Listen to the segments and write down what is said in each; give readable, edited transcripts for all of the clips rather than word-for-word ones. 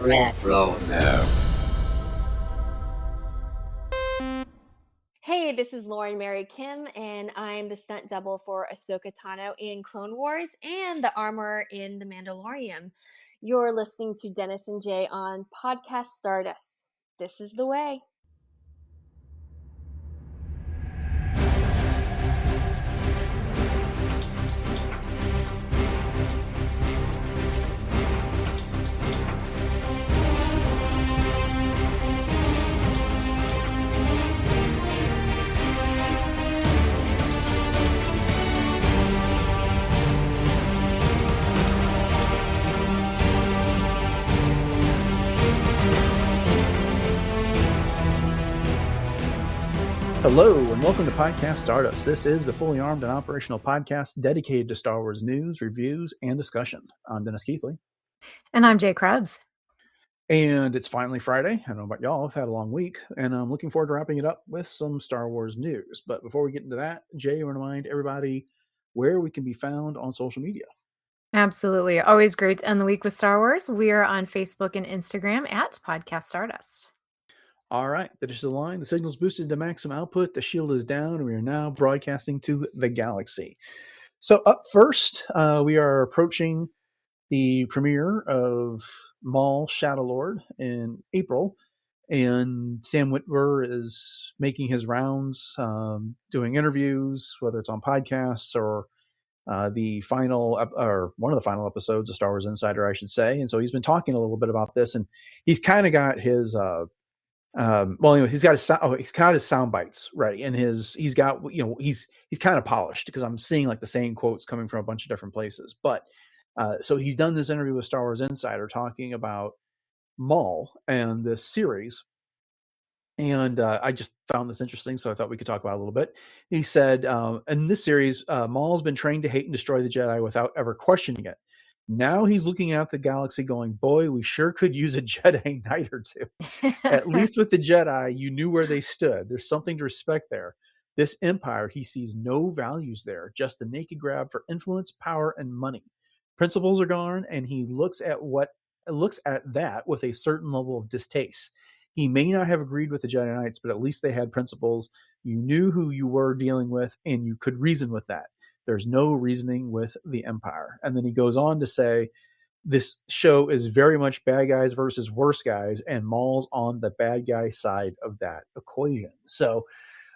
Retro. Hey, this is Lauren Mary Kim, and I'm the stunt double for Ahsoka Tano in Clone Wars and the armorer in The Mandalorian. You're listening to Dennis and Jay on Podcast Stardust. This is the way. Hello, and welcome to Podcast Stardust. This is the fully armed and operational podcast dedicated to Star Wars news, reviews, and discussion. I'm Dennis Keithley. And I'm Jay Krebs. And it's finally Friday. I don't know about y'all, I've had a long week, and I'm looking forward to wrapping it up with some Star Wars news. But before we get into that, Jay, I want to remind everybody where we can be found on social media. Absolutely. Always great to end the week with Star Wars. We are on Facebook and Instagram at Podcast Stardust. All right, the dish is aligned, the signal's boosted to maximum output, the shield is down, and we are now broadcasting to the galaxy. So up first, we are approaching the premiere of Maul Shadow Lord in April, and Sam Witwer is making his rounds, doing interviews, whether it's on podcasts or the final or one of the final episodes of Star Wars Insider, I should say. And so he's been talking a little bit about this, and he's kind of got his he's got his sound bites ready, and he's got, he's kind of polished, because I'm seeing like the same quotes coming from a bunch of different places. But so he's done this interview with Star Wars Insider talking about Maul and this series. And I just found this interesting, so I thought we could talk about it a little bit. He said, in this series, Maul's been trained to hate and destroy the Jedi without ever questioning it. Now he's looking out the galaxy going, boy, we sure could use a Jedi Knight or two. At least with the Jedi, you knew where they stood. There's something to respect there. This empire, he sees no values there, just the naked grab for influence, power, and money. Principles are gone, and he looks at that with a certain level of distaste. He may not have agreed with the Jedi Knights, but at least they had principles. You knew who you were dealing with, and you could reason with that. There's no reasoning with the Empire. And then he goes on to say, this show is very much bad guys versus worse guys, and Maul's on the bad guy side of that equation. So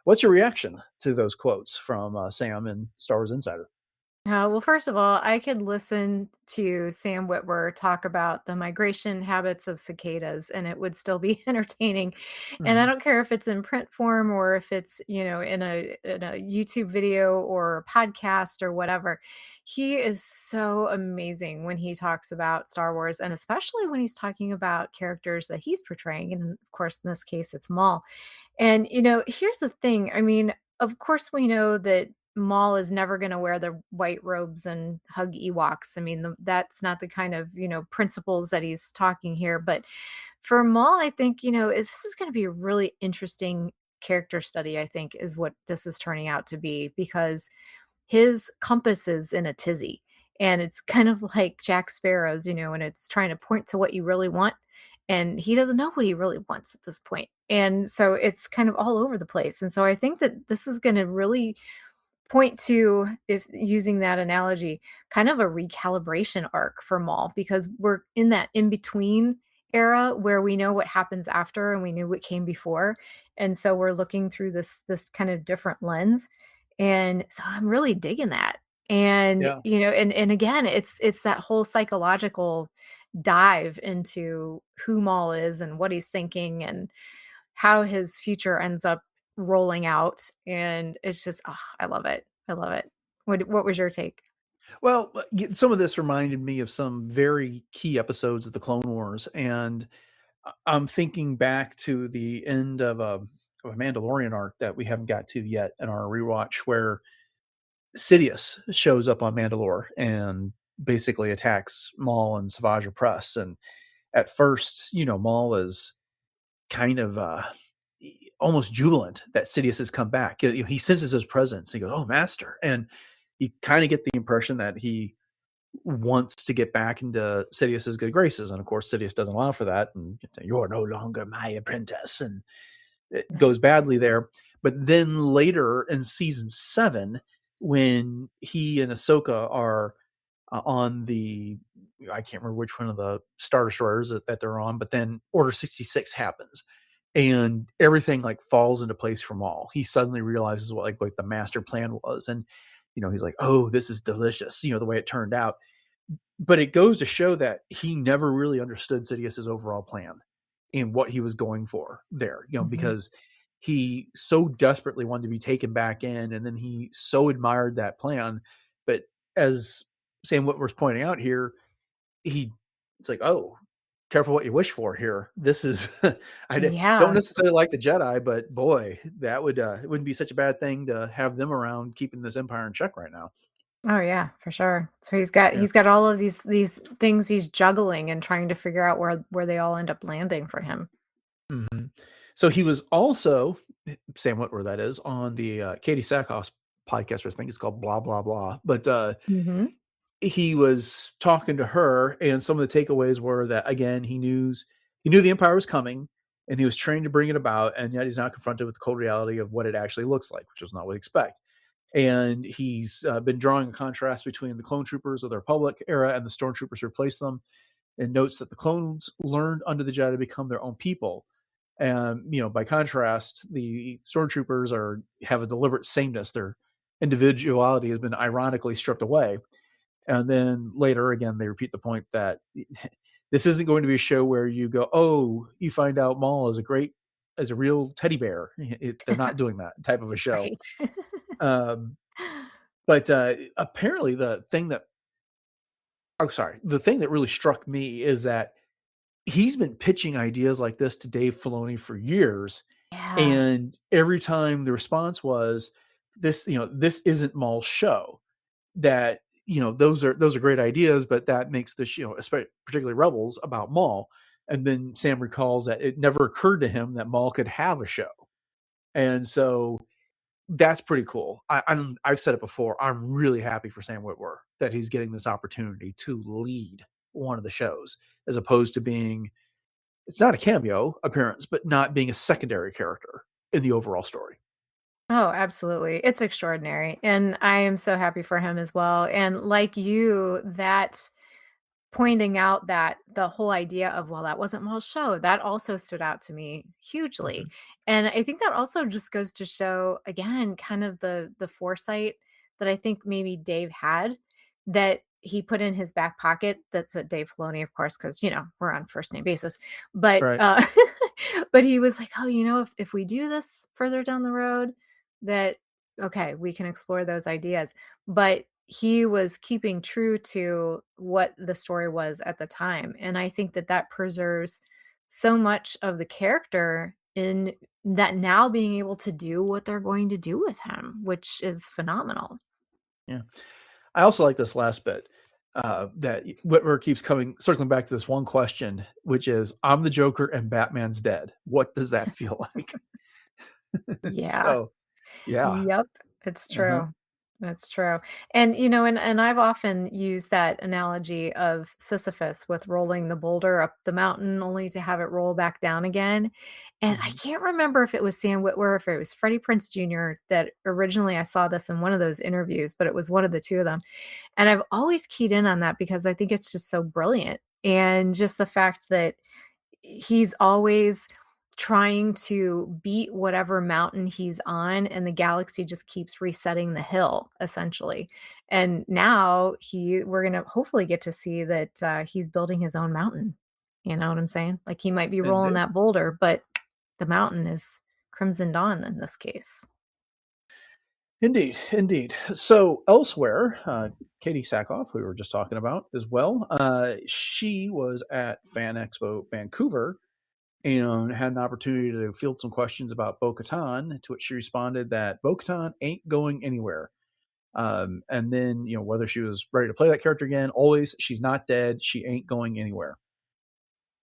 what's your reaction to those quotes from Sam and Star Wars Insider? Well, first of all, I could listen to Sam Witwer talk about the migration habits of cicadas, and it would still be entertaining. And I don't care if it's in print form or if it's, in a YouTube video or a podcast or whatever. He is so amazing when he talks about Star Wars, and especially when he's talking about characters that he's portraying. And of course, in this case, it's Maul. And, here's the thing. I mean, of course, we know that Maul is never going to wear the white robes and hug Ewoks. I mean, that's not the kind of, principles that he's talking here. But for Maul, I think, this is going to be a really interesting character study, I think, is what this is turning out to be, because his compass is in a tizzy. And it's kind of like Jack Sparrow's, and it's trying to point to what you really want. And he doesn't know what he really wants at this point. And so it's kind of all over the place. And so I think that this is going to really point to, if using that analogy, kind of a recalibration arc for Maul, because we're in that in-between era where we know what happens after and we knew what came before. And so we're looking through this kind of different lens. And so I'm really digging that. And, and again, it's that whole psychological dive into who Maul is and what he's thinking and how his future ends up rolling out. And it's just, I love it. I love it. What was your take? Well, some of this reminded me of some very key episodes of the Clone Wars, and I'm thinking back to the end of a Mandalorian arc that we haven't got to yet in our rewatch, where Sidious shows up on Mandalore and basically attacks Maul and Savage Opress. And at first, Maul is kind of almost jubilant that Sidious has come back. He senses his presence. He goes, "Oh, master." And you kind of get the impression that he wants to get back into Sidious's good graces. And of course, Sidious doesn't allow for that. And you're no longer my apprentice. And it goes Nice. badly there. But then later in season 7, when he and Ahsoka are on the, I can't remember which one of the Star Destroyers that they're on, but then Order 66 happens. And everything like falls into place for Maul. He suddenly realizes what the master plan was. And, he's like, oh, this is delicious, the way it turned out. But it goes to show that he never really understood Sidious's overall plan and what he was going for there, because he so desperately wanted to be taken back in, and then he so admired that plan. But as Sam Witwer's pointing out here, it's like, oh, careful what you wish for here. This is, I don't necessarily like the Jedi, but boy, that would, it wouldn't be such a bad thing to have them around keeping this empire in check right now. Oh yeah, for sure. So he's got all of these things he's juggling and trying to figure out where they all end up landing for him. Mm-hmm. So he was also, Sam Witwer, that is, on the Katie Sackhoff's podcast, I think it's called Blah, Blah, Blah. But he was talking to her, and some of the takeaways were that, again, he knew the Empire was coming, and he was trained to bring it about, and yet he's now confronted with the cold reality of what it actually looks like, which was not what we expect. And he's been drawing a contrast between the clone troopers of the Republic era and the stormtroopers who replaced them, and notes that the clones learned under the Jedi to become their own people. And, by contrast, the stormtroopers have a deliberate sameness. Their individuality has been ironically stripped away. And then later, again, they repeat the point that this isn't going to be a show where you go, oh, you find out Maul is a real teddy bear. They're not doing that type of a show. Right. But apparently the thing that really struck me is that he's been pitching ideas like this to Dave Filoni for years. Yeah. And every time the response was, this isn't Maul's show. That, those are great ideas, but that makes the show, particularly Rebels, about Maul. And then Sam recalls that it never occurred to him that Maul could have a show. And so that's pretty cool. I've said it before. I'm really happy for Sam Witwer that he's getting this opportunity to lead one of the shows, as opposed to being, it's not a cameo appearance, but not being a secondary character in the overall story. Oh, absolutely. It's extraordinary. And I am so happy for him as well. And like you, that pointing out that the whole idea of, well, that wasn't Maul's show, that also stood out to me hugely. And I think that also just goes to show, again, kind of the foresight that I think maybe Dave had, that he put in his back pocket. That's at Dave Filoni, of course, because we're on first name basis. But Right. but he was like, oh, if we do this further down the road, that okay, we can explore those ideas. But he was keeping true to what the story was at the time. And I think that preserves so much of the character in that now being able to do what they're going to do with him, which is phenomenal. Yeah. I also like this last bit that Witwer keeps circling back to this one question, which is, I'm the Joker and Batman's dead. What does that feel like? Yeah. So, yeah. Yep. It's true. That's true. And and I've often used that analogy of Sisyphus with rolling the boulder up the mountain only to have it roll back down again. And I can't remember if it was Sam Witwer or if it was Freddie Prinze Jr. that originally I saw this in one of those interviews, but it was one of the two of them. And I've always keyed in on that because I think it's just so brilliant. And just the fact that he's always trying to beat whatever mountain he's on, and the galaxy just keeps resetting the hill, essentially. And now we're gonna hopefully get to see that he's building his own mountain. You know what I'm saying? Like, he might be rolling that boulder, but the mountain is Crimson Dawn in this case. Indeed. So elsewhere, Katie Sackhoff, who we were just talking about as well, she was at Fan Expo Vancouver and had an opportunity to field some questions about Bo-Katan, to which she responded that Bo-Katan ain't going anywhere. And then, whether she was ready to play that character again, always, she's not dead. She ain't going anywhere.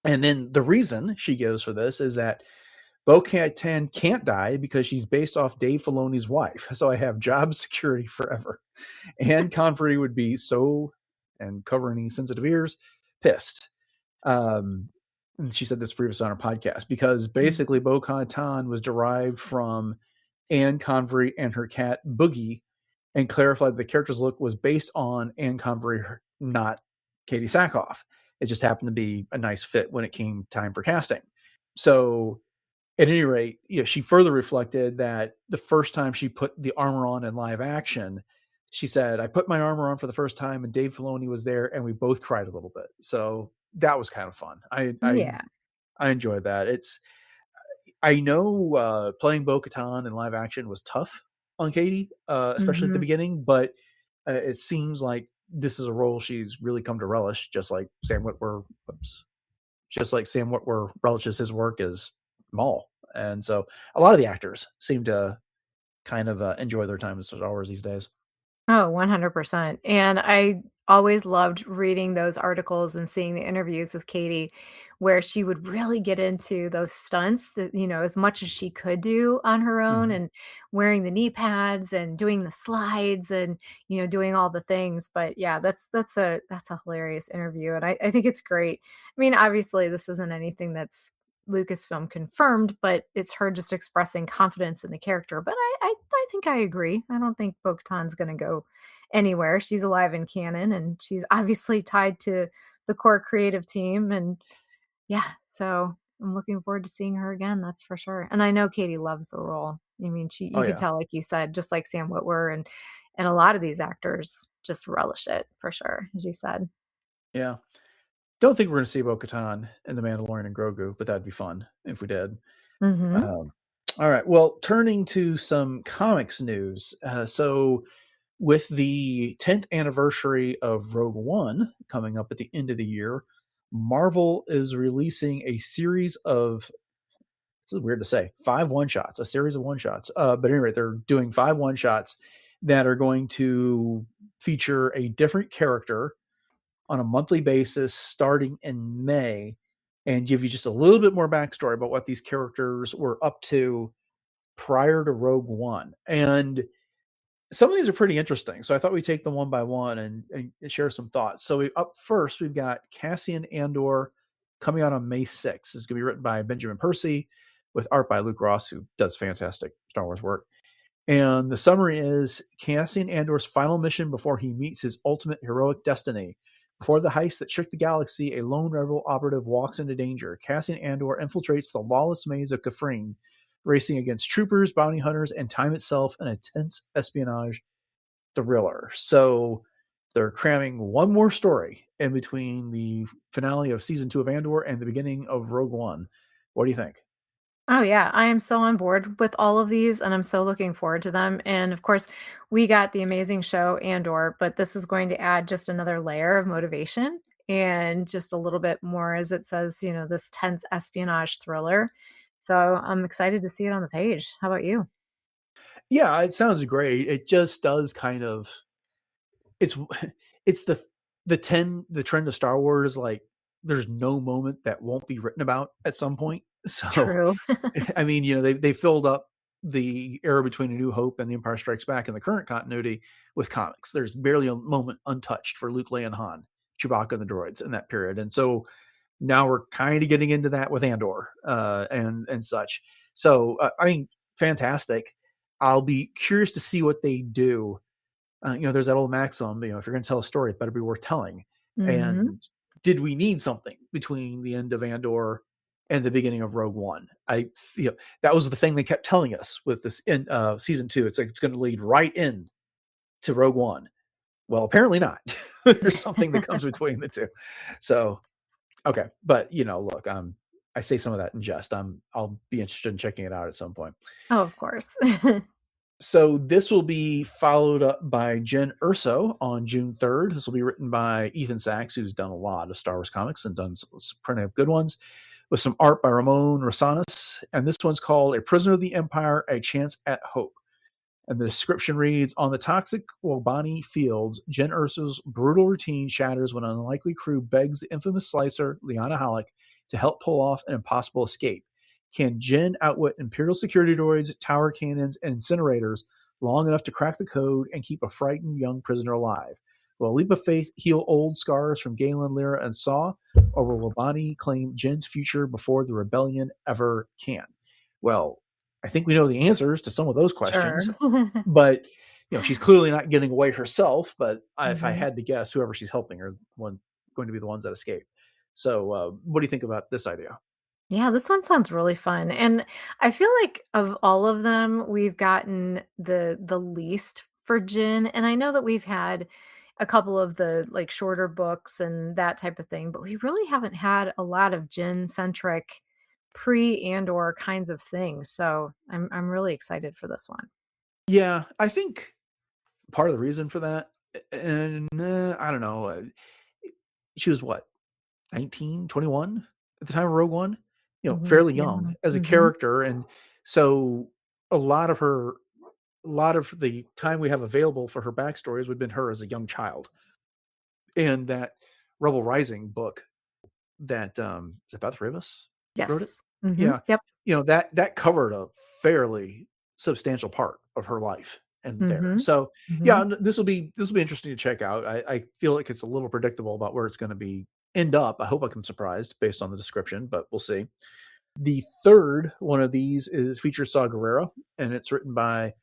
And then the reason she gives for this is that Bo-Katan can't die because she's based off Dave Filoni's wife. So I have job security forever. And Convery would be so and cover any sensitive ears. Pissed. And she said this previously on her podcast, because basically Bo-Katan was derived from Anne Convery and her cat Boogie, and clarified the character's look was based on Anne Convery, not Katie Sackhoff. It just happened to be a nice fit when it came time for casting. So at any rate, she further reflected that the first time she put the armor on in live action, she said, I put my armor on for the first time and Dave Filoni was there and we both cried a little bit. So that was kind of fun. I enjoyed that. I know playing Bo-Katan in live action was tough on Katie, especially at the beginning, but it seems like this is a role she's really come to relish, just like Sam Witwer relishes his work as Maul. And so a lot of the actors seem to kind of enjoy their time in Star Wars these days. Oh, 100%. And I always loved reading those articles and seeing the interviews with Katie, where she would really get into those stunts that, as much as she could do on her own, and wearing the knee pads and doing the slides and, doing all the things. But yeah, that's a hilarious interview. And I think it's great. I mean, obviously this isn't anything that's Lucasfilm confirmed, but it's her just expressing confidence in the character. But I think I agree. I don't think Bo-Katan's going to go anywhere. She's alive in canon, and she's obviously tied to the core creative team. And yeah, so I'm looking forward to seeing her again. That's for sure. And I know Katie loves the role. I mean, you could tell, like you said, just like Sam Witwer and a lot of these actors just relish it for sure, as you said. Yeah. Don't think we're going to see Bo-Katan in The Mandalorian and Grogu, but that'd be fun if we did. All right. Well, turning to some comics news. So with the 10th anniversary of Rogue One coming up at the end of the year, Marvel is releasing a series of, this is weird to say, 5 one-shots, a series of one-shots. But anyway, they're doing 5 one-shots that are going to feature a different character on a monthly basis starting in May, and give you just a little bit more backstory about what these characters were up to prior to Rogue One. And some of these are pretty interesting. So I thought we'd take them one by one and share some thoughts. So up first, we've got Cassian Andor coming out on May 6th. This is going to be written by Benjamin Percy with art by Luke Ross, who does fantastic Star Wars work. And the summary is Cassian Andor's final mission before he meets his ultimate heroic destiny. Before the heist that shook the galaxy, a lone rebel operative walks into danger. Cassian Andor infiltrates the lawless maze of Kafrene, racing against troopers, bounty hunters, and time itself in a tense espionage thriller. So they're cramming one more story in between the finale of season 2 of Andor and the beginning of Rogue One. What do you think? Oh yeah, I am so on board with all of these, and I'm so looking forward to them. And of course, we got the amazing show Andor, but this is going to add just another layer of motivation and just a little bit more, as it says, this tense espionage thriller. So I'm excited to see it on the page. How about you? Yeah, it sounds great. It just does kind of, it's the trend of Star Wars, like there's no moment that won't be written about at some point. So True. I mean, they filled up the era between A New Hope and The Empire Strikes Back in the current continuity with comics. There's barely a moment untouched for Luke, Leia, and Han, Chewbacca, and the droids in that period. And so now we're kind of getting into that with Andor and such. So I mean, fantastic. I'll be curious to see what they do. There's that old maxim, if you're going to tell a story, it better be worth telling. And did we need something between the end of Andor and the beginning of Rogue One? I feel that was the thing they kept telling us with this in season 2. It's like it's going to lead right in to Rogue One. Well, apparently not. There's something that comes between the two. So, okay. But look, I say some of that in jest. I'll be interested in checking it out at some point. Oh, of course. So this will be followed up by Jen Urso on June 3rd. This will be written by Ethan Sachs, who's done a lot of Star Wars comics and done plenty of good ones, with some art by Ramon Rosanas. And this one's called A Prisoner of the Empire, A Chance at Hope. And the description reads, on the toxic Wobani fields, Jen Urso's brutal routine shatters when an unlikely crew begs the infamous slicer, Liana Halleck, to help pull off an impossible escape. Can Jen outwit Imperial security droids, tower cannons, and incinerators long enough to crack the code and keep a frightened young prisoner alive? Will a leap of faith heal old scars from Galen, Lyra, and Saw, or will Labani claim Jin's future before the rebellion ever can? Well, I think we know the answers to some of those questions, Sure. but she's clearly not getting away herself. But if I Mhm. had to guess, whoever she's helping are going to be the ones that escape. So, what do you think about this idea? Yeah, this one sounds really fun, and I feel like of all of them, we've gotten the least for Jin, and I know that we've had a couple of the, like, shorter books and that type of thing, but we really haven't had a lot of Jin-centric pre and or kinds of things, so I'm really excited for this one. Yeah, I think part of the reason for that, and I don't know, she was what, 19, 21 at the time of Rogue One, fairly Yeah, young as a mhm, character. And so a lot of the time we have available for her backstories would have been her as a young child. And that Rebel Rising book that is it Beth Rivas wrote it? yes, mhm, Yeah. yep, That covered a fairly substantial part of her life and there. mhm, So yeah, mhm. this will be interesting to check out. I feel like it's a little predictable about where it's going to be end up. I hope I'm surprised based on the description, but we'll see. The third one of these is features Saw Gerrera, and it's written by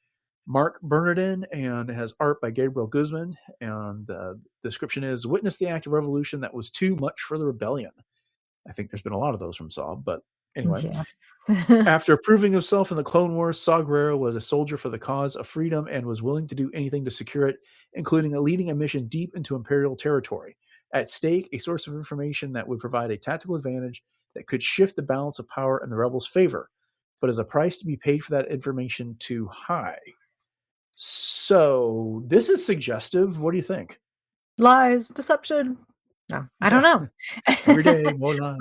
Mark Bernardin and it has art by Gabriel Guzman. And the description is witness the act of revolution that was too much for the rebellion. I think there's been a lot of those from Saw, but anyway. Yes. After proving himself in the Clone Wars, Saw Gerrera was a soldier for the cause of freedom and was willing to do anything to secure it, including leading a mission deep into Imperial territory. At stake, a source of information that would provide a tactical advantage that could shift the balance of power in the rebels' favor, but as a price to be paid for that information too high. So, this is suggestive. What do you think? Lies, deception. No, I don't Yeah. know. Every day, more lies.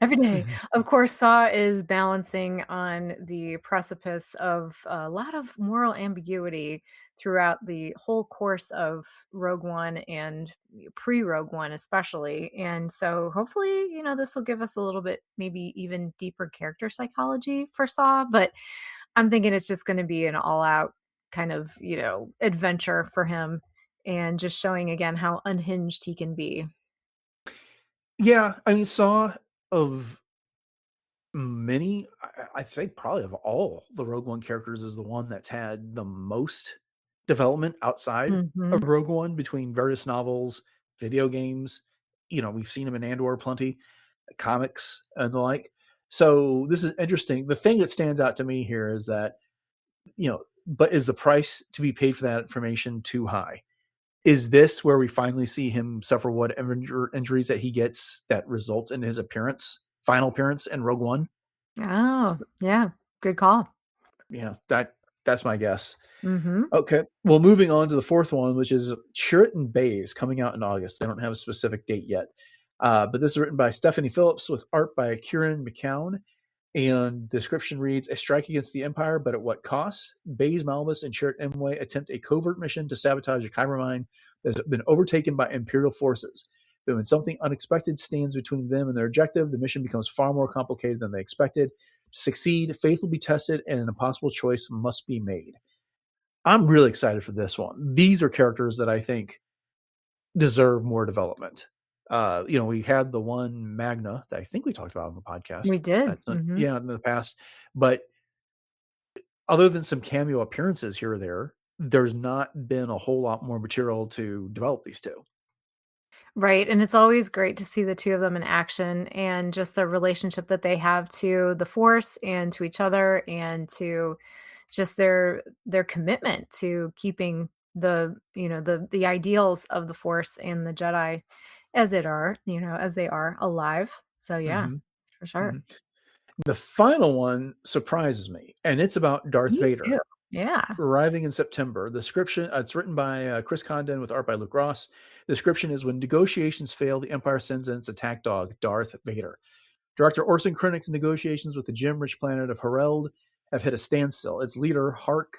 Every day. Of course, Saw is balancing on the precipice of a lot of moral ambiguity throughout the whole course of Rogue One and pre-Rogue One especially, and so hopefully, this will give us a little bit maybe even deeper character psychology for Saw, but I'm thinking it's just gonna be an all-out kind of, adventure for him and just showing again how unhinged he can be. Yeah, I mean, Saw of many, I'd say probably of all the Rogue One characters is the one that's had the most development outside of Mhm. Rogue One between various novels, video games. We've seen him in Andor plenty, comics and the like. So this is interesting. The thing that stands out to me here is that, but is the price to be paid for that information too high? Is this where we finally see him suffer what injuries that he gets that results in his final appearance in Rogue One? Oh, yeah. Good call. Yeah, that's my guess. Mhm. Okay. Well, moving on to the fourth one, which is Cheriton Bays, coming out in August. They don't have a specific date yet. But this is written by Stephanie Phillips with art by Kieran McCown. And the description reads, a strike against the Empire, but at what cost? Baze Malbus and Chirrut Imwe attempt a covert mission to sabotage a kyber mine that has been overtaken by Imperial forces. But when something unexpected stands between them and their objective, the mission becomes far more complicated than they expected. To succeed, faith will be tested, and an impossible choice must be made. I'm really excited for this one. These are characters that I think deserve more development. We had the one Magna that I think we talked about on the podcast. We did. That's Mhm. yeah, in the past. But other than some cameo appearances here or there, there's not been a whole lot more material to develop these two. Right, and it's always great to see the 2 of them in action and just the relationship that they have to the Force and to each other and to just their commitment to keeping the ideals of the Force and the Jedi as they are alive. So yeah, hmm for sure. hmm The final one surprises me, and it's about Darth Me Vader too. Yeah. arriving in September. The description, it's written by Chris Condon with art by Luke Ross. The description is when negotiations fail, the Empire sends in its attack dog, Darth Vader. Director Orson Krennic's negotiations with the gem-rich planet of Hereld have hit a standstill. Its leader, Hark,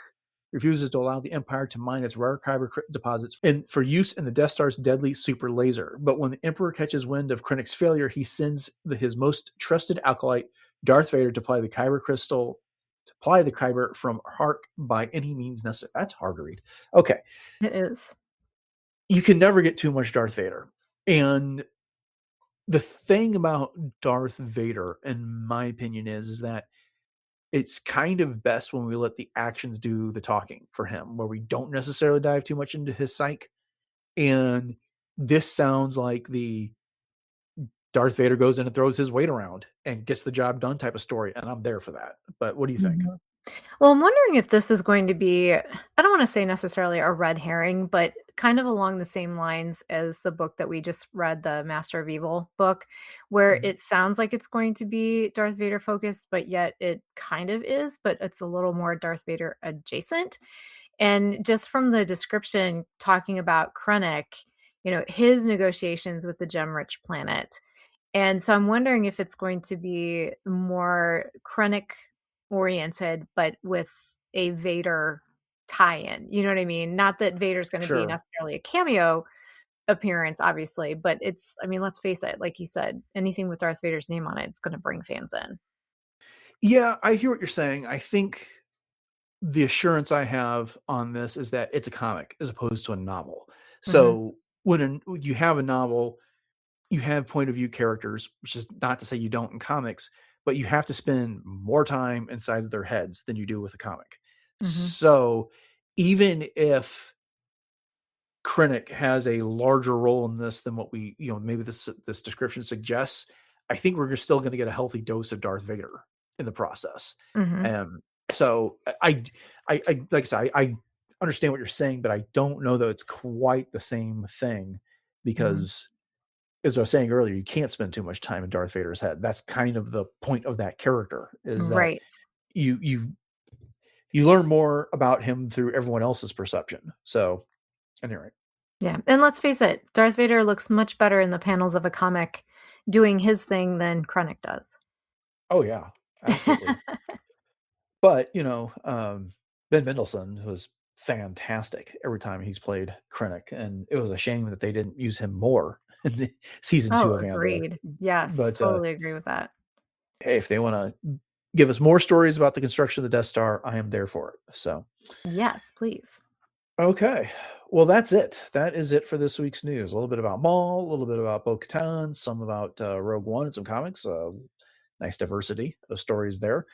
refuses to allow the Empire to mine its rare kyber deposits for use in the Death Star's deadly super laser. But when the Emperor catches wind of Krennic's failure, he sends his most trusted acolyte, Darth Vader, to apply the kyber from Hark by any means necessary. That's hard to read. Okay. It is. you can never get too much Darth Vader. And the thing about Darth Vader, in my opinion, is that it's kind of best when we let the actions do the talking for him, where we don't necessarily dive too much into his psyche. And this sounds like the Darth Vader goes in and throws his weight around and gets the job done type of story. And I'm there for that. But what do you think? Mhm. Well, I'm wondering if this is going to be, I don't want to say necessarily a red herring, but kind of along the same lines as the book that we just read, the Master of Evil book, where Mhm. it sounds like it's going to be Darth Vader focused, but yet it kind of is, but it's a little more Darth Vader adjacent. And just from the description talking about Krennic, his negotiations with the gem-rich planet. And so I'm wondering if it's going to be more Krennic oriented, but with a Vader tie-in. You know what I mean? Not that Vader's going to be Sure. necessarily a cameo appearance, obviously, but I mean, let's face it, like you said, anything with Darth Vader's name on it, it's going to bring fans in. Yeah, I hear what you're saying. I think the assurance I have on this is that it's a comic as opposed to a novel. Hmm. So when you have a novel, you have point of view characters, which is not to say you don't in comics, but you have to spend more time inside of their heads than you do with a comic. Hmm. So even if Krennic has a larger role in this than what we, maybe this description suggests, I think we're still going to get a healthy dose of Darth Vader in the process. Hmm. So I like I said, I understand what you're saying, but I don't know that it's quite the same thing Hmm. because, as I was saying earlier, you can't spend too much time in Darth Vader's head. That's kind of the point of that character, is that Right. you you you learn more about him through everyone else's perception. So anyway, Yeah. And let's face it, Darth Vader looks much better in the panels of a comic doing his thing than Krennic does. oh yeah, absolutely. But Ben Mendelsohn was fantastic every time he's played Krennic, and it was a shame that they didn't use him more in the season Oh, 2 of Andor. agreed. Yes, But totally agree with that. hey, if they want to give us more stories about the construction of the Death Star, I am there for it. So Yes, please. okay, well that's it. That is it for this week's news. A little bit about Maul, a little bit about Bo-Katan, some about Rogue One, and some comics. Nice diversity of stories there.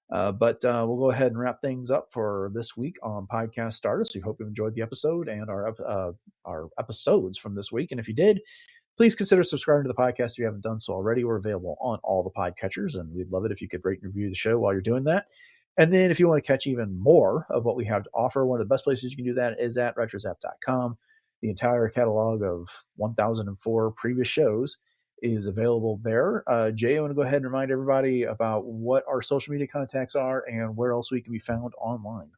But we'll go ahead and wrap things up for this week on Podcast Stardust. We hope you enjoyed the episode and our episodes from this week. And if you did, please consider subscribing to the podcast if you haven't done so already. We're available on all the podcatchers, and we'd love it if you could rate and review the show while you're doing that. And then if you want to catch even more of what we have to offer, one of the best places you can do that is at retrozap.com. The entire catalog of 1004 previous shows is available there. Jay, I want to go ahead and remind everybody about what our social media contacts are and where else we can be found online.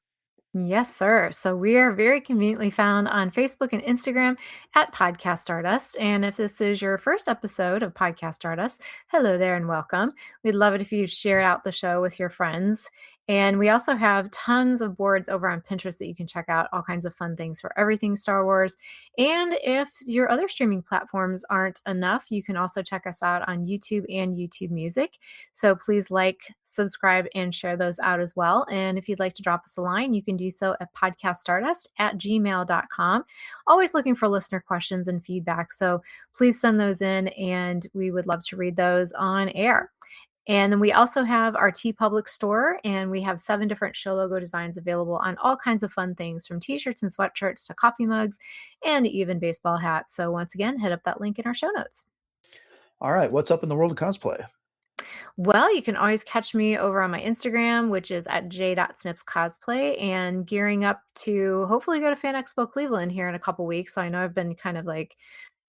Yes, sir. So we are very conveniently found on Facebook and Instagram at Podcast Stardust. And if this is your first episode of Podcast Stardust, hello there and welcome. We'd love it if you share out the show with your friends. And we also have tons of boards over on Pinterest that you can check out, all kinds of fun things for everything Star Wars. And if your other streaming platforms aren't enough, you can also check us out on YouTube and YouTube Music. So please like, subscribe, and share those out as well. And if you'd like to drop us a line, you can do so at podcaststardust@gmail.com. Always looking for listener questions and feedback. So please send those in, and we would love to read those on air. And then we also have our T Public store, and we have 7 different show logo designs available on all kinds of fun things from t-shirts and sweatshirts to coffee mugs and even baseball hats. So once again, hit up that link in our show notes. All right, what's up in the world of cosplay? Well, you can always catch me over on my Instagram, which is at j.snipscosplay, and gearing up to hopefully go to Fan Expo Cleveland here in a couple weeks. So I know I've been kind of like,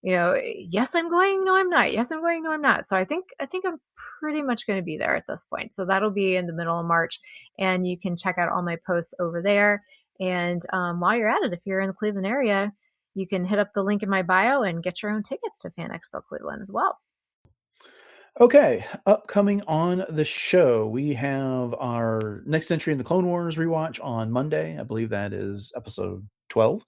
yes, I'm going, no, I'm not. Yes, I'm going, no, I'm not. So I think I'm pretty much going to be there at this point. So that'll be in the middle of March, and you can check out all my posts over there. And while you're at it, if you're in the Cleveland area, you can hit up the link in my bio and get your own tickets to Fan Expo Cleveland as well. Okay, upcoming on the show, we have our next entry in the Clone Wars rewatch on Monday. I believe that is episode 12,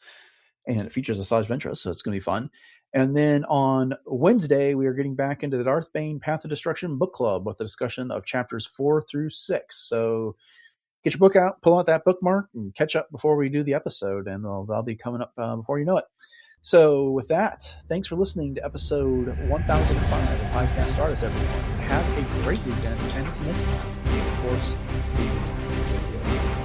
and it features Asajj Ventress, so it's going to be fun. And then on Wednesday, we are getting back into the Darth Bane Path of Destruction book club with a discussion of chapters 4 through 6. So get your book out, pull out that bookmark, and catch up before we do the episode, and that'll be coming up before you know it. So with that, thanks for listening to episode 1005 of Podcast Stardust, everyone. Have a great weekend, and until next time, may the Force be with you.